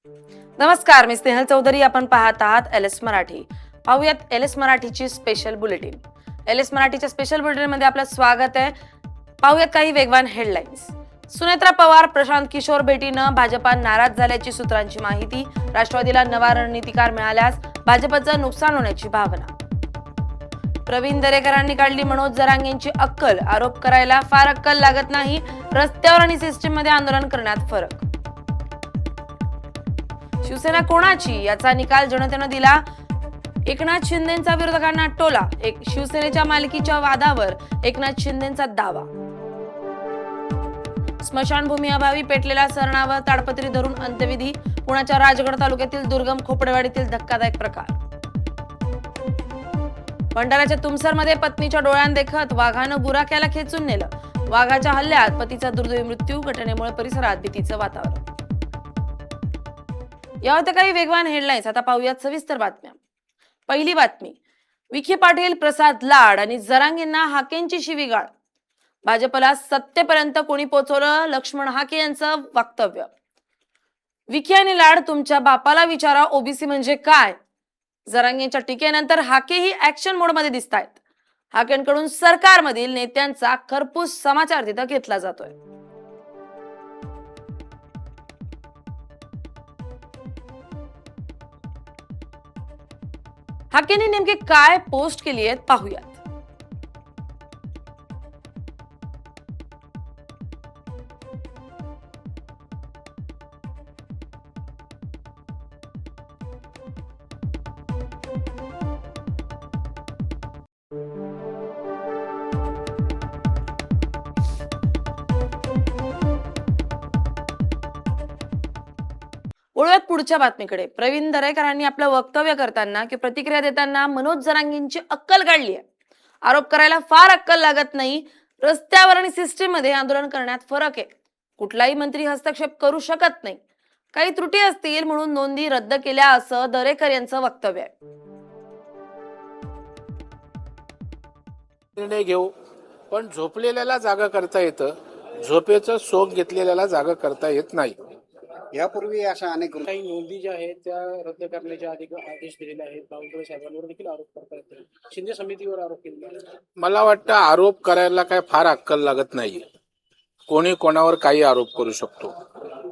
नमस्कार, मी स्नेहल चौधरी. आपण पाहत आहात एल एस मराठी. पाहूयात एल एस मराठीची स्पेशल बुलेटिन. एल एस मराठीच्या स्पेशल बुलेटिन मध्ये आपलं स्वागत आहे. पाहूयात काही वेगवान हेडलाईन्स. सुनेत्रा पवार प्रशांत किशोर भेटीनं भाजपा नाराज झाल्याची सूत्रांची माहिती. राष्ट्रवादीला नवा रणनीतिकार मिळाल्यास भाजपचं नुकसान होण्याची भावना. प्रवीण दरेकरांनी काढली मनोज जरांगेंची अक्कल. आरोप करायला फार अक्कल लागत नाही, रस्त्यावर आणि सिस्टीम मध्ये आंदोलन करण्यात फरक. शिवसेना कोणाची याचा निकाल जनतेनं दिला. एकनाथ शिंदेंचा विरोधकांना टोला. शिवसेनेच्या मालकीच्या वादावर एकनाथ शिंदेंचा दावा. स्मशानभूमी अभावी पेटलेल्या सरणावर ताडपत्री धरून अंत्यविधी. पुण्याच्या राजगड तालुक्यातील दुर्गम खोपडेवाडीतील धक्कादायक प्रकार. भंडाऱ्याच्या तुमसरमध्ये पत्नीच्या डोळ्यांदेखत वाघानं गुराख्याला खेचून नेलं. वाघाच्या हल्ल्यात पतीचा दुर्दैवी मृत्यू. घटनेमुळे परिसरात भीतीचं वातावरण. या होत्या काही वेगवान हेडलाईन्स. आता पाहूयात सविस्तर बातम्या. पहिली बातमी. विखे पाटील, प्रसाद लाड आणि जरांगेंना हाकेंची शिवीगाळ. भाजपला सत्तेपर्यंत कोणी पोहोचवलं? लक्ष्मण हाके यांचं वक्तव्य. विखे आणि लाड, तुमच्या बापाला विचारा ओबीसी म्हणजे काय. जरांगेंच्या टीकेनंतर हाकेही ऍक्शन मोडमध्ये दिसत आहेत. हाकेंकडून सरकारमधील नेत्यांचा खरपूस समाचार तिथं घेतला जातोय. हाकेंनी नेमके काय पोस्ट केली आहेत पाहूयात. वळूयात पुढच्या बातमीकडे. प्रवीण दरेकरांनी आपलं वक्तव्य करताना की प्रतिक्रिया देताना मनोज जरांगेंची अक्कल काढली आहे. आरोप करायला फार अक्कल लागत नाही, रस्त्यावर आणि सिस्टीम मध्ये आंदोलन करण्यात फरक आहे. कुठलाही मंत्री हस्तक्षेप करू शकत नाही. काही त्रुटी असतील म्हणून नोंदी रद्द केल्या असं दरेकर यांचं वक्तव्य आहे. निर्णय घेऊ, पण झोपलेल्याला जागा करता येतं, झोपेचं सोंग घेतलेल्याला जागा करता येत नाही. यापूर्वी अशा अनेक काही नोंदी ज्या आहेत त्या रद्द करण्याचे आदेश दिलेले आहेत. बावनकुळे साहेबांवर देखील आरोप करता येतो. शिंदे समितीवर आरोप केलेला आहे. मला वाटतं आरोप करायला काय फार अक्कल लागत नाही. कोणी कोणावर काही आरोप करू शकतो,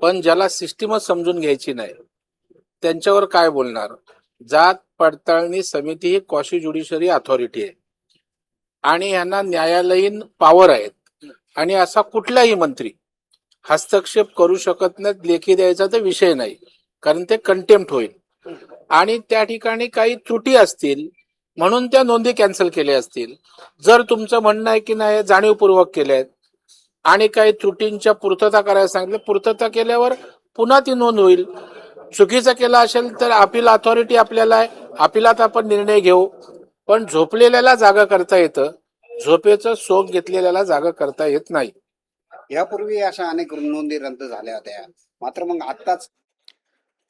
पण ज्याला सिस्टीमच समजून घ्यायची नाही त्यांच्यावर काय बोलणार. जात पडताळणी समिती ही क्वाशी ज्युडिशरी अथॉरिटी आहे आणि यांना न्यायालयीन पॉवर आहेत आणि असा कुठलाही मंत्री हस्तक्षेप करू शकत नाहीत. लेखी द्यायचा तर विषय नाही, कारण ते कंटेम्प्ट होईल आणि त्या ठिकाणी काही त्रुटी असतील म्हणून त्या नोंदी कॅन्सल केल्या असतील. जर तुमचं म्हणणं आहे की नाही जाणीवपूर्वक केल्या आहेत आणि काही त्रुटींच्या पूर्तता करायला सांगितलं, पूर्तता केल्यावर पुन्हा ती नोंद होईल. चुकीचं केलं असेल तर अपील अथॉरिटी आपल्याला आहे, अपिलात आपण निर्णय घेऊ, पण झोपलेल्याला जागा करता येतं, झोपेचं सोंग घेतलेल्याला जागा करता येत नाही. यापूर्वी अशा अनेक नोंदी रद्द झाल्या होत्या, मात्र मग आत्ताच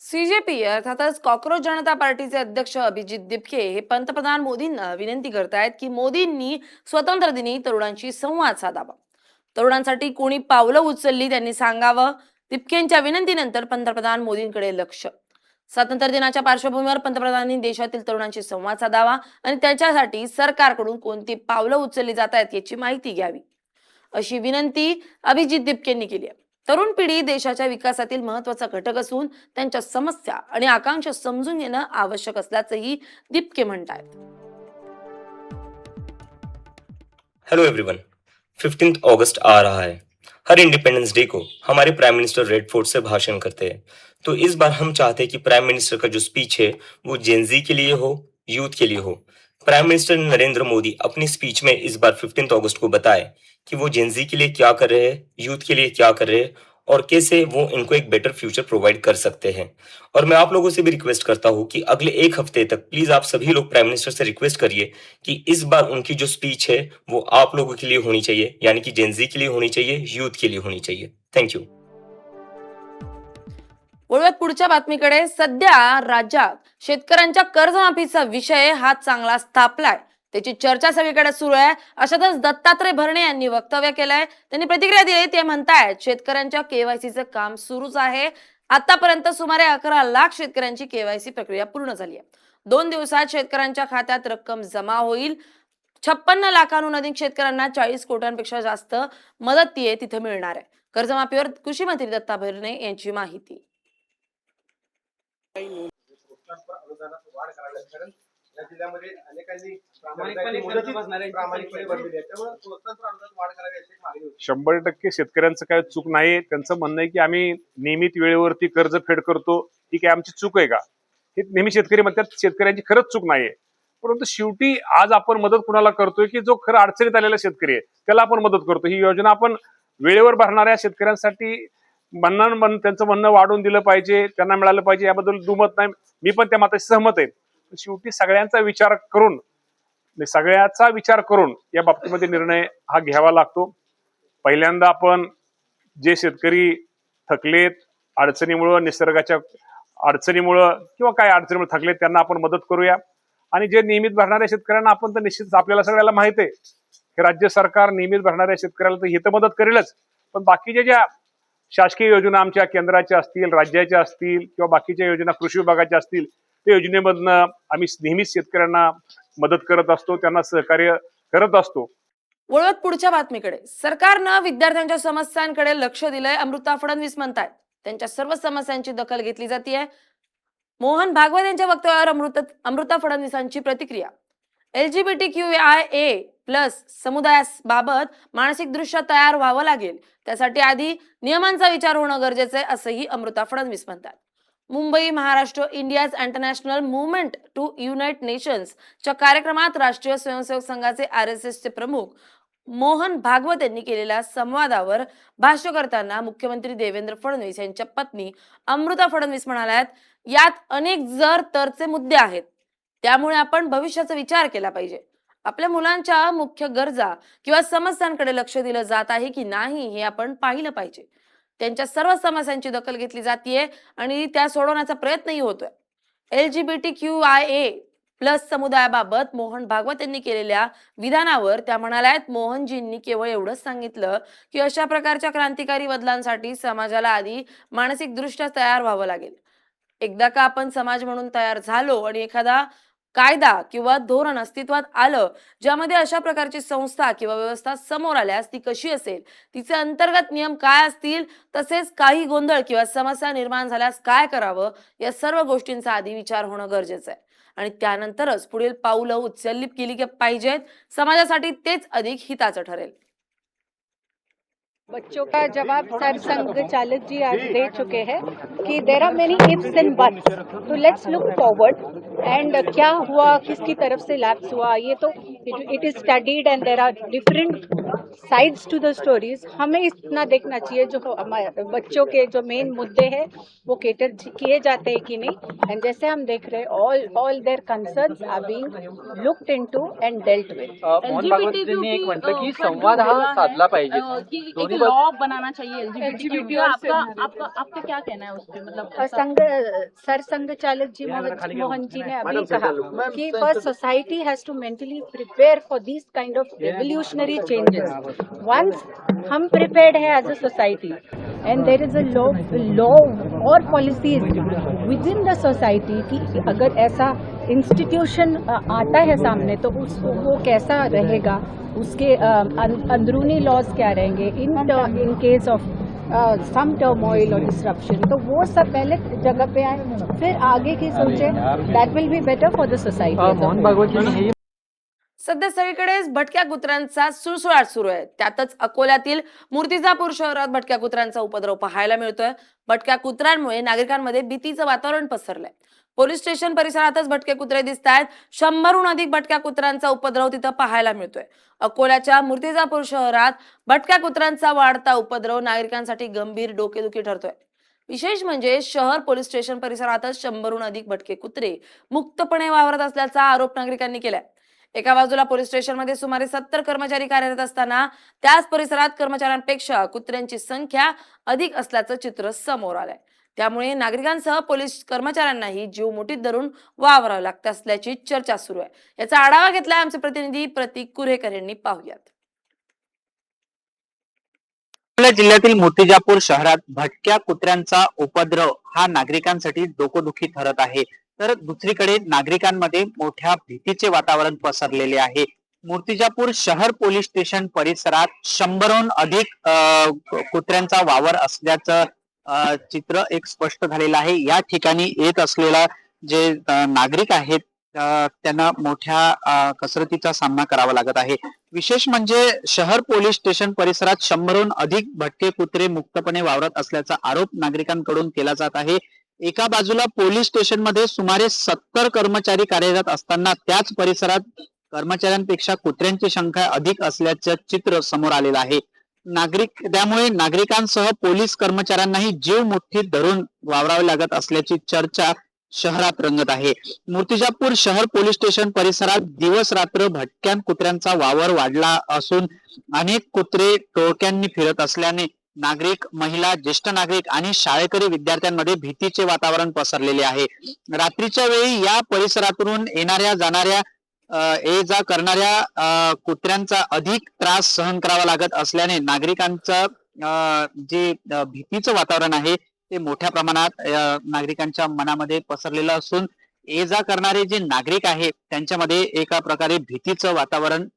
सीजेपी अर्थातच कॉक्रोच जनता पार्टीचे अध्यक्ष अभिजित दिपके हे पंतप्रधान मोदींना विनंती करतायत की मोदींनी स्वतंत्र दिनी तरुणांशी संवाद साधावा. तरुणांसाठी कोणी पावलं उचलली त्यांनी सांगावं. दिपकेंच्या विनंतीनंतर पंतप्रधान मोदींकडे लक्ष. स्वातंत्र्य दिनाच्या पार्श्वभूमीवर पंतप्रधानांनी देशातील तरुणांशी संवाद साधावा आणि त्याच्यासाठी सरकारकडून कोणती पावलं उचलली जात आहेत याची माहिती घ्यावी, अशी विनंती अभिजित दिपकेंनी केली आहे. तरुण पिढी देशाच्या विकासातील महत्वाचा घटक असून त्यांच्या समस्या आणि आकांक्षा समजून घेणं आवश्यक असल्याचंही दिपके म्हणतात. हेलो एवरीवन, 15 अगस्त आ रहा है. हर इंडिपेंडेंस डे को हमारे प्राइम मिनिस्टर रेड फोर्ट से भाषण करते हैं. तो इस बार हम चाहते हैं कि प्राइम मिनिस्टर का जो स्पीच है वो जेनजी के लिए हो, यूथ के लिए हो. प्राइम मिनिस्टर नरेंद्र मोदी अपनी स्पीच में इस बार 15 अगस्त को बताए कि वो जेनजी के लिए क्या कर रहे हैं, यूथ के लिए क्या कर रहे हैं और कैसे वो इनको एक बेटर फ्यूचर प्रोवाइड कर सकते हैं. और मैं आप लोगों से भी रिक्वेस्ट करता हूं कि अगले एक हफ्ते तक प्लीज आप सभी लोग प्राइम मिनिस्टर से रिक्वेस्ट करिए कि इस बार उनकी जो स्पीच है वो आप लोगों के लिए होनी चाहिए, यानी कि जेनजी के लिए होनी चाहिए, यूथ के लिए होनी चाहिए. Thank you. वळूयात पुढच्या बातमीकडे. सध्या राज्यात शेतकऱ्यांच्या कर्जमाफीचा विषय हा चांगला तापलाय. त्याची चर्चा सगळीकडे सुरू आहे. अशातच दत्तात्रय भरणे यांनी वक्तव्य केलंय. त्यांनी प्रतिक्रिया दिली. ते म्हणतायत शेतकऱ्यांच्या केवायसीचं काम सुरूच आहे. आतापर्यंत सुमारे 11 लाख शेतकऱ्यांची केवायसी प्रक्रिया पूर्ण झाली आहे. 2 दिवसात शेतकऱ्यांच्या खात्यात रक्कम जमा होईल. 56 लाखांहून अधिक शेतकऱ्यांना 40 कोट्यांपेक्षा जास्त मदत तिथे मिळणार आहे. कर्जमाफीवर कृषी मंत्री दत्ता भरणे यांची माहिती. वाढ करावी कारण या जिल्ह्यामध्ये अनेकांनी प्रामाणिकपणे भरलेली आहे. त्यामुळे स्वतंत्र अनुदानात वाढ करावी अशी मागणी होती. 100% शेतकऱ्यांचं काय चूक नाही. त्यांचं म्हणणं आहे की आम्ही नियमित वेळेवरती कर्ज फेड करतो, ही काय आमची चूक आहे का? हे नेहमी शेतकरी म्हणतात शेतकऱ्यांची खरंच चूक नाहीये. परंतु शेवटी आज आपण मदत कुणाला करतोय की जो खरं अडचणीत आलेला शेतकरी आहे त्याला आपण मदत करतो. ही योजना आपण वेळेवर भरणाऱ्या शेतकऱ्यांसाठी त्यांचं म्हणणं वाढवून दिलं पाहिजे, त्यांना मिळालं पाहिजे याबद्दल दुमत नाही. मी पण त्या मताशी सहमत आहे. शेवटी सगळ्यांचा विचार करून या बाबतीमध्ये निर्णय हा घ्यावा लागतो. पहिल्यांदा आपण जे शेतकरी थकलेत अडचणीमुळं, निसर्गाच्या अडचणीमुळं किंवा काय अडचणीमुळे थकलेत त्यांना आपण मदत करूया. आणि जे नियमित भरणाऱ्या शेतकऱ्यांना आपण तर निश्चित आपल्याला सगळ्याला माहित आहे की राज्य सरकार नियमित भरणाऱ्या शेतकऱ्याला तर हित मदत करेलच, पण बाकीच्या ज्या शासकीय योजना आमच्या केंद्राच्या असतील, राज्याच्या असतील किंवा बाकीच्या योजना कृषी विभागाच्या असतील, त्या योजनेमधनं आम्ही नेहमीच शेतकऱ्यांना मदत करत असतो, त्यांना सहकार्य करत असतो. वळवत पुढच्या बातमीकडे. सरकारनं विद्यार्थ्यांच्या समस्यांकडे लक्ष दिलंय, अमृता फडणवीस म्हणतायत. त्यांच्या सर्व समस्यांची दखल घेतली जाते. मोहन भागवत यांच्या वक्तव्यावर अमृता फडणवीसांची प्रतिक्रिया. LGBTQIA+ समुदायाबाबत मानसिकदृष्ट्या तयार व्हावं लागेल, त्यासाठी आधी नियमांचा विचार होणं गरजेचं आहे, असंही अमृता फडणवीस म्हणतात. Mumbai Maharashtra India's international movement to unite नेशन्सच्या कार्यक्रमात राष्ट्रीय स्वयंसेवक संघाचे RSSचे प्रमुख मोहन भागवत यांनी केलेल्या संवादावर भाष्य करताना मुख्यमंत्री देवेंद्र फडणवीस यांच्या पत्नी अमृता फडणवीस म्हणाल्यात, यात अनेक जर तरचे मुद्दे आहेत, त्यामुळे आपण भविष्याचा विचार केला पाहिजे. आपल्या मुलांच्या मुख्य गरजा किंवा समस्यांकडे लक्ष दिलं जात आहे की नाही हे आपण पाहिलं पाहिजे. त्यांच्या सर्व समस्यांची दखल घेतली जाते आणि त्या सोडवण्याचा प्रयत्नही होतोय. LGBTQIA+ समुदायाबाबत मोहन भागवत यांनी केलेल्या विधानावर त्या म्हणाल्यात, मोहनजींनी केवळ एवढंच सांगितलं की अशा प्रकारच्या क्रांतिकारी बदलांसाठी समाजाला आधी मानसिकदृष्ट्या तयार व्हावं लागेल. एकदा का आपण समाज म्हणून तयार झालो आणि एखादा कायदा किंवा धोरण अस्तित्वात आलं ज्यामध्ये अशा प्रकारची संस्था किंवा व्यवस्था समोर आल्यास ती कशी असेल, तिचे अंतर्गत नियम काय असतील, तसेच काही गोंधळ किंवा समस्या निर्माण झाल्यास काय करावं, या सर्व गोष्टींचा आधी विचार होणं गरजेचं आहे आणि त्यानंतरच पुढील पाऊलं उचलली केली पाहिजेत. समाजासाठी तेच अधिक हिताचं ठरेल. बच्चों का जवाब सर संघ चालक जी आज दे चुके हैं कि there are many ifs and buts, तो लेट्स लुक फॉरवर्ड एंड क्या हुआ, किसकी तरफ से लैप्स हुआ, ये तो it is studied and there are different sides to the stories. हमें इतना देखना चाहिए जो बच्चों के जो मेन मुद्दे हैं वो केटर किए जाते हैं कि नहीं. एंड जैसे हम देख रहे हैं all their concerns are being looked into and dealt with. Mohan Bhagwat यांनी एक म्हटलं की संवाद हा साधला पाहिजे, लॉ बनाना चाहिए एलजीबीटी. आपका क्या कहना है उस पे, मतलब संघ चालक जी मोहन जी ने अभी कहा कि first society has to mentally prepare for this kind of revolutionary changes. Once हम प्रिपेयर्ड है as a society and there is a law और policies within the society कि अगर ऐसा इंस्टीट्यूशन आता है सामने तो वो कैसा रहेगा, उसके अंदरूनी लॉज क्या रहेंगे in case of some turmoil और डिसरप्शन. तो वो सब पहले जगह पे आए, फिर आगे की सोचे. That will be better for the society. Mohan Bhagwat यांनी सध्या सगळीकडेच भटक्या कुत्र्यांचा सुळसुळाट सुरू आहे. त्यातच अकोल्यातील मूर्तिजापूर शहरात भटक्या कुत्र्यांचा उपद्रव पाहायला मिळतोय. भटक्या कुत्र्यांमुळे नागरिकांमध्ये भीतीचं वातावरण पसरलंय. पोलीस स्टेशन परिसरातच भटके कुत्रे दिसत आहेत. 100हून अधिक भटक्या कुत्र्यांचा उपद्रव तिथं पाहायला मिळतोय. अकोल्याच्या मूर्तिजापूर शहरात भटक्या कुत्र्यांचा वाढता उपद्रव नागरिकांसाठी गंभीर डोकेदुखी ठरतोय. विशेष म्हणजे शहर पोलीस स्टेशन परिसरातच 100हून अधिक भटके कुत्रे मुक्तपणे वावरत असल्याचा आरोप नागरिकांनी केलाय. एका बाजूला पोलीस स्टेशनमध्ये सुमारे 70 कर्मचारी कार्यरत असताना त्याच परिसरात कर्मचाऱ्यांपेक्षा कुत्र्यांची संख्या अधिक असल्याचं चित्र समोर आलंय. त्यामुळे नागरिकांसह पोलीस कर्मचाऱ्यांनाही जीव मुठीत धरून वावरावं लागत असल्याची चर्चा सुरू आहे. याचा आढावा घेतलाय आमचे प्रतिनिधी प्रतीक कुरेकर यांनी. पाहूयात. आपल्या जिल्ह्यातील मूर्तिजापूर शहरात भटक्या कुत्र्यांचा उपद्रव हा नागरिकांसाठी डोकोदुखी ठरत आहे. तर दुसरीकडे नागरिकांमध्ये मोठ्या भीतीचे वातावरण पसरलेले आहे. मूर्तिजापूर शहर पोलीस स्टेशन परिसरात 100हून अधिक कुत्र्यांचा वावर असल्याचं चित्र एक स्पष्ट झालेलं आहे. या ठिकाणी येत असलेला जे नागरिक आहेत त्यांना मोठ्या कसरतीचा सामना करावा लागत आहे. विशेष म्हणजे शहर पोलीस स्टेशन परिसरात 100हून अधिक भटके कुत्रे मुक्तपणे वावरत असल्याचा आरोप नागरिकांकडून केला जात आहे. एका बाजूला पोलीस स्टेशनमध्ये सुमारे 70 कर्मचारी कार्यरत असताना त्याच परिसरात कर्मचाऱ्यांपेक्षा कुत्र्यांची संख्या अधिक असल्याचं चित्र समोर आलेलं आहे. त्यामुळे नागरिकांसह पोलीस कर्मचाऱ्यांनाही जीव मुठ्ठीत धरून वावरावे लागत असल्याची चर्चा शहरात रंगत आहे. मूर्तिजापूर शहर पोलीस स्टेशन परिसरात दिवस रात्र भटक्या कुत्र्यांचा वावर वाढला असून अनेक कुत्रे टोळक्यांनी फिरत असल्याने नागरिक, महिला, ज्येष्ठ नागरिक आणि शाळकरी विद्यार्थ्यांमध्ये भीतीचे वातावरण पसरलेले आहे. रात्रीच्या वेळी या परिसरातून येणाऱ्या जाणाऱ्या ये जा करणाऱ्या कुत्र्यांचा अधिक त्रास सहन करावा लागत असल्याने नागरिकांचं जे भीतीचं वातावरण आहे ते मोठ्या प्रमाणात नागरिकांच्या मनामध्ये पसरलेलं असून ये जा करणारे जे नागरिक आहेत त्यांच्यामध्ये एका प्रकारे भीतीचं वातावरण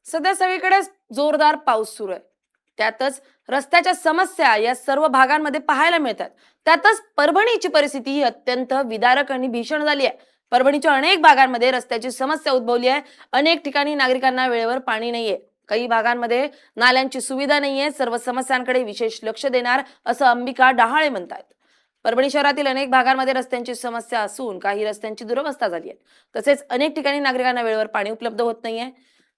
सध्या सगळीकडे जोरदार पाऊस सुरू आहे. त्यातच रस्त्याच्या समस्या या सर्व भागांमध्ये पाहायला मिळतात. त्यातच परभणीची परिस्थिती ही अत्यंत विदारक आणि भीषण झाली आहे. परभणीच्या अनेक भागांमध्ये रस्त्याची समस्या उद्भवली आहे. अनेक ठिकाणी नागरिकांना वेळेवर पाणी नाहीये. काही भागांमध्ये नाल्यांची सुविधा नाहीये. सर्व समस्यांकडे विशेष लक्ष देणार असं अंबिका डहाळे म्हणतात. परभणी शहरातील अनेक भागांमध्ये रस्त्यांची समस्या असून काही रस्त्यांची दुरवस्था झाली आहे. तसेच अनेक ठिकाणी नागरिकांना वेळेवर पाणी उपलब्ध होत नाहीये.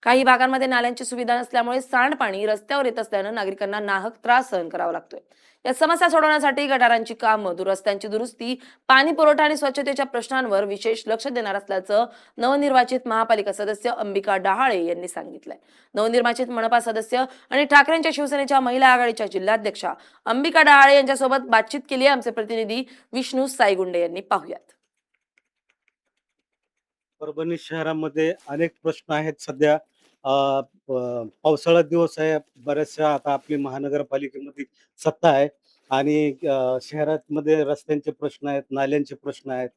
काही भागांमध्ये नाल्यांची सुविधा नसल्यामुळे सांडपाणी रस्त्यावर येत असल्यानं नागरिकांना नाहक त्रास सहन करावा लागतोय. या समस्या सोडवण्यासाठी गटारांची कामं, रस्त्यांची दुरुस्ती, पाणी पुरवठा आणि स्वच्छतेच्या प्रश्नांवर विशेष लक्ष देणार असल्याचं नवनिर्वाचित महापालिका सदस्य अंबिका डहाळे यांनी सांगितलंय. नवनिर्वाचित मनपा सदस्य आणि ठाकरेंच्या शिवसेनेच्या महिला आघाडीच्या जिल्हाध्यक्षा अंबिका डहाळे यांच्यासोबत बातचीत केली आहे आमचे प्रतिनिधी विष्णू साईगुंडे यांनी. पाहूयात. परभणी शहरामध्ये अनेक प्रश्न आहेत. सध्या पावसाळा दिवस आहे. बऱ्याचशा आता आपली महानगरपालिकेमध्ये सत्ता आहे आणि शहरामध्ये रस्त्यांचे प्रश्न आहेत, नाल्यांचे प्रश्न आहेत,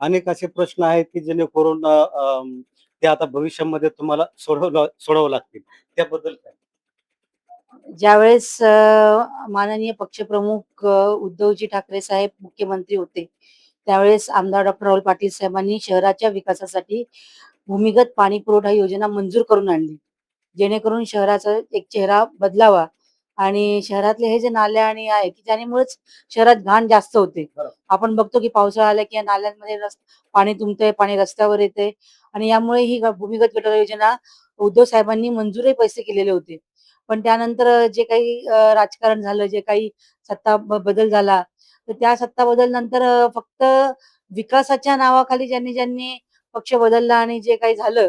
अनेक असे प्रश्न आहेत की जेणेकरून ते आता भविष्यामध्ये तुम्हाला सोडवावं लागतील. त्याबद्दल काय? ज्यावेळेस माननीय पक्षप्रमुख उद्धवजी ठाकरे साहेब मुख्यमंत्री होते त्यावेळेस आमदार डॉक्टर राहुल पाटील साहेबांनी शहराच्या विकासासाठी भूमिगत पाणी पुरवठा योजना मंजूर करून आणली, जेणेकरून शहराचा एक चेहरा बदलावा. आणि शहरातले हे जे नाल्या आणि आहे की त्यामुळेच शहरात घाण जास्त होते. आपण बघतो की पावसाळा आला की या नाल्यांमध्ये पाणी तुंबतंय, पाणी रस्त्यावर येते आणि यामुळे ही भूमिगत गटार योजना उद्धव साहेबांनी मंजूरही पैसे केलेले होते. पण त्यानंतर जे काही राजकारण झालं, जे काही सत्ता बदल झाला, तर त्या सत्ता बदल नंतर फक्त विकासाच्या नावाखाली ज्यांनी पक्ष बदलला आणि जे काही झालं,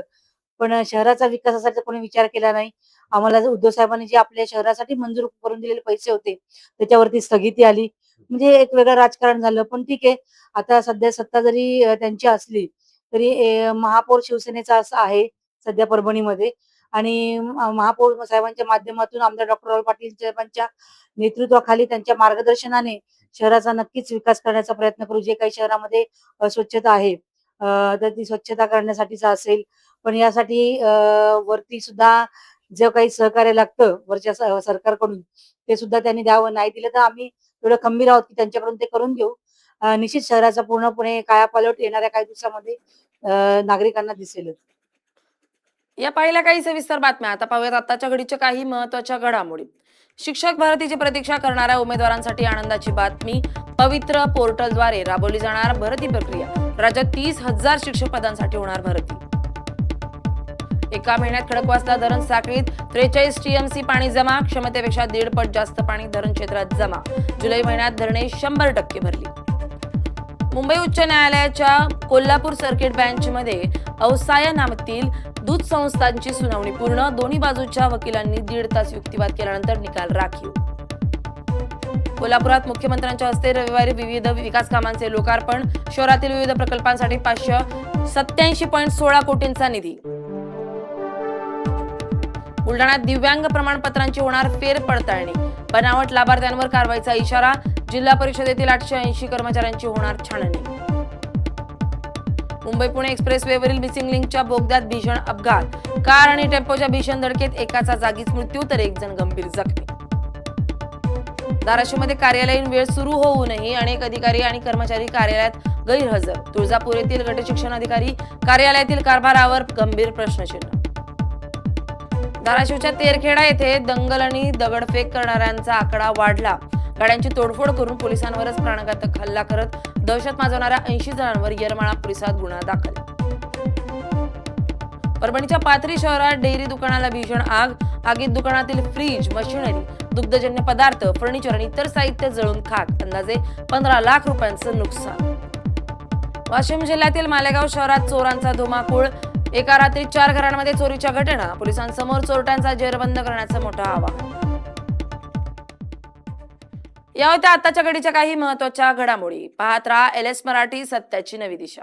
पण शहराचा विकासासाठी कोणी विचार केला नाही. आम्हाला उद्धव साहेबांनी जे आपल्या शहरासाठी मंजूर करून दिलेले पैसे होते त्याच्यावरती स्थगिती आली. म्हणजे एक वेगळं राजकारण झालं. पण ठीक आहे, आता सध्या सत्ता जरी त्यांची असली तरी महापौर शिवसेनेचा असं आहे सध्या परभणीमध्ये आणि महापौर साहेबांच्या माध्यमातून आमदार डॉक्टर राहुल पाटील साहेबांच्या नेतृत्वाखाली त्यांच्या मार्गदर्शनाने शहराचा नक्कीच विकास करण्याचा प्रयत्न करू. जे काही शहरामध्ये अस्वच्छता आहे तर ती स्वच्छता करण्यासाठीच असेल, पण यासाठी वरती सुद्धा जे काही सहकार्य लागतं वरच्या सरकारकडून ते सुद्धा त्यांनी द्यावं. नाही दिलं तर आम्ही एवढं खंबीर आहोत की त्यांच्याकडून ते करून घेऊ. निश्चित शहराचा पूर्णपणे कायापालट येणाऱ्या काही दिवसामध्ये नागरिकांना दिसेलच. या पाहिल्या काही सविस्तर बातम्या. आता पाहूयात आताच्या घडीच्या काही महत्त्वाच्या घडामोडी. शिक्षक भरतीची प्रतीक्षा करणाऱ्या उमेदवारांसाठी आनंदाची बातमी. पवित्र पोर्टलद्वारे राबवली जाणार भरती प्रक्रिया. राज्यात 30,000 शिक्षक पदांसाठी होणार भरती. एका महिन्यात खडकवासला धरण साखळीत 43 टीएमसी पाणी जमा. क्षमतेपेक्षा 1.5 पट जास्त पाणी धरण क्षेत्रात जमा. जुलै महिन्यात धरणे 100% भरली. मुंबई उच्च न्यायालयाच्या कोल्हापूर सर्किट बेंचमध्ये औसाया नामातील दूध संस्थांची सुनावणी पूर्ण. दोन्ही बाजूच्या वकिलांनी 1.5 तास युक्तिवाद केल्यानंतर निकाल राखीव. कोल्हापुरात मुख्यमंत्र्यांच्या हस्ते रविवारी विविध विकास कामांचे लोकार्पण. शहरातील विविध प्रकल्पांसाठी 587.16 कोटींचा निधी. बुलढाण्यात दिव्यांग प्रमाणपत्रांची होणार फेरपडताळणी, बनावट लाभार्थ्यांवर कारवाईचा इशारा, जिल्हा परिषदेतील 880 कर्मचाऱ्यांची होणार छाननी. मुंबई पुणे एक्सप्रेसवेवरील मिसिंग लिंकच्या बोगद्यात भीषण अपघात, कार आणि टेम्पोच्या भीषण धडकेत एकाचा जागीच मृत्यू तर एक जण गंभीर जखमी. धाराशिवमध्ये कार्यालयीन वेळ सुरू होऊनही अनेक अधिकारी आणि कर्मचारी कार्यालयात गैरहजर, तुळजापूर येथील गटशिक्षण अधिकारी कार्यालयातील कारभारावर गंभीर प्रश्नचिन्ह. धाराशिवच्या तेरखेडा येथे दंगल आणि दगडफेक करणाऱ्यांचा आकडा वाढला, गाड्यांची तोडफोड करून पोलिसांवरच प्राणघातक हल्ला करत दहशत माजवणाऱ्या 80 जणांवर येरमाळा पोलिसात गुन्हा दाखल. परभणीच्या पाथरी शहरात डेअरी दुकानाला भीषण आग, आगीत दुकानातील फ्रीज, मशिनरी, दुग्धजन्य पदार्थ, फर्निचर आणि इतर साहित्य जळून खाक, अंदाजे 15 लाख रुपयांचं नुकसान. वाशिम जिल्ह्यातील मालेगाव शहरात चोरांचा धुमाकूळ, एका रात्री 4 घरांमध्ये चोरीच्या घटना, पोलिसांसमोर चोरट्यांचा जेरबंद करण्याचं मोठं आवाहन. या होत्या आताच्या घडीच्या काही महत्त्वाच्या घडामोडी. पाहत राहा LS मराठी, सत्याची नवी दिशा.